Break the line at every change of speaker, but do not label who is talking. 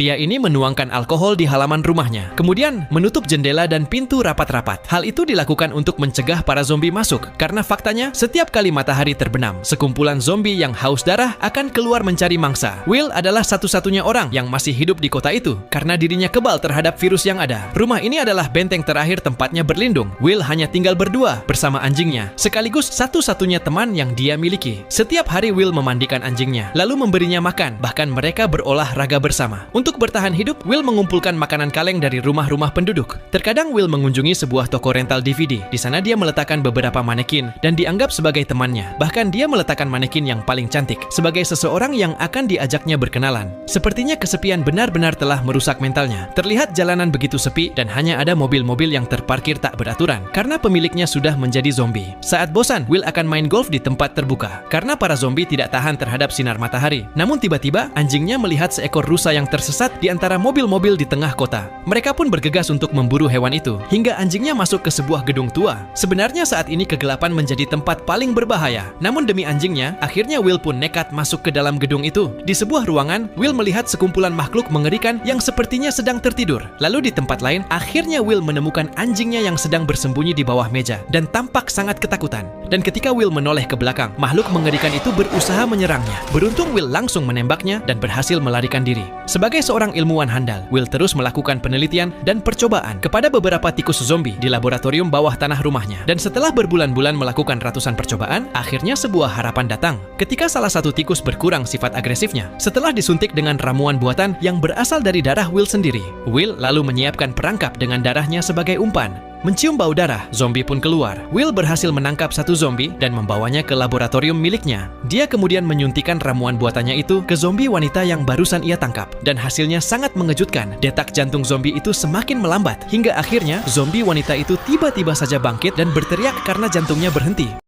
Pria ini menuangkan alkohol di halaman rumahnya, kemudian menutup jendela dan pintu rapat-rapat. Hal itu dilakukan untuk mencegah para zombie masuk, karena faktanya setiap kali matahari terbenam, sekumpulan zombie yang haus darah akan keluar mencari mangsa. Will adalah satu-satunya orang yang masih hidup di kota itu, karena dirinya kebal terhadap virus yang ada. Rumah ini adalah benteng terakhir tempatnya berlindung. Will hanya tinggal berdua bersama anjingnya, sekaligus satu-satunya teman yang dia miliki. Setiap hari Will memandikan anjingnya, lalu memberinya makan, bahkan mereka berolahraga bersama. Untuk bertahan hidup, Will mengumpulkan makanan kaleng dari rumah-rumah penduduk. Terkadang Will mengunjungi sebuah toko rental DVD. Di sana dia meletakkan beberapa manekin dan dianggap sebagai temannya. Bahkan dia meletakkan manekin yang paling cantik sebagai seseorang yang akan diajaknya berkenalan. Sepertinya kesepian benar-benar telah merusak mentalnya. Terlihat jalanan begitu sepi dan hanya ada mobil-mobil yang terparkir tak beraturan karena pemiliknya sudah menjadi zombie. Saat bosan, Will akan main golf di tempat terbuka karena para zombie tidak tahan terhadap sinar matahari. Namun tiba-tiba anjingnya melihat seekor rusa yang tersesat di antara mobil-mobil di tengah kota. Mereka pun bergegas untuk memburu hewan itu, hingga anjingnya masuk ke sebuah gedung tua. Sebenarnya saat ini kegelapan menjadi tempat paling berbahaya. Namun demi anjingnya, akhirnya Will pun nekat masuk ke dalam gedung itu. Di sebuah ruangan, Will melihat sekumpulan makhluk mengerikan yang sepertinya sedang tertidur. Lalu di tempat lain, akhirnya Will menemukan anjingnya yang sedang bersembunyi di bawah meja dan tampak sangat ketakutan. Dan ketika Will menoleh ke belakang, makhluk mengerikan itu berusaha menyerangnya. Beruntung Will langsung menembaknya dan berhasil melarikan diri. Sebagai seorang ilmuwan handal, Will terus melakukan penelitian dan percobaan kepada beberapa tikus zombie di laboratorium bawah tanah rumahnya. Dan setelah berbulan-bulan melakukan ratusan percobaan, akhirnya sebuah harapan datang. Ketika salah satu tikus berkurang sifat agresifnya, setelah disuntik dengan ramuan buatan yang berasal dari darah Will sendiri, Will lalu menyiapkan perangkap dengan darahnya sebagai umpan. Mencium bau darah, zombie pun keluar. Will berhasil menangkap satu zombie dan membawanya ke laboratorium miliknya. Dia kemudian menyuntikkan ramuan buatannya itu ke zombie wanita yang barusan ia tangkap. Dan hasilnya sangat mengejutkan. Detak jantung zombie itu semakin melambat. Hingga akhirnya zombie wanita itu tiba-tiba saja bangkit dan berteriak karena jantungnya berhenti.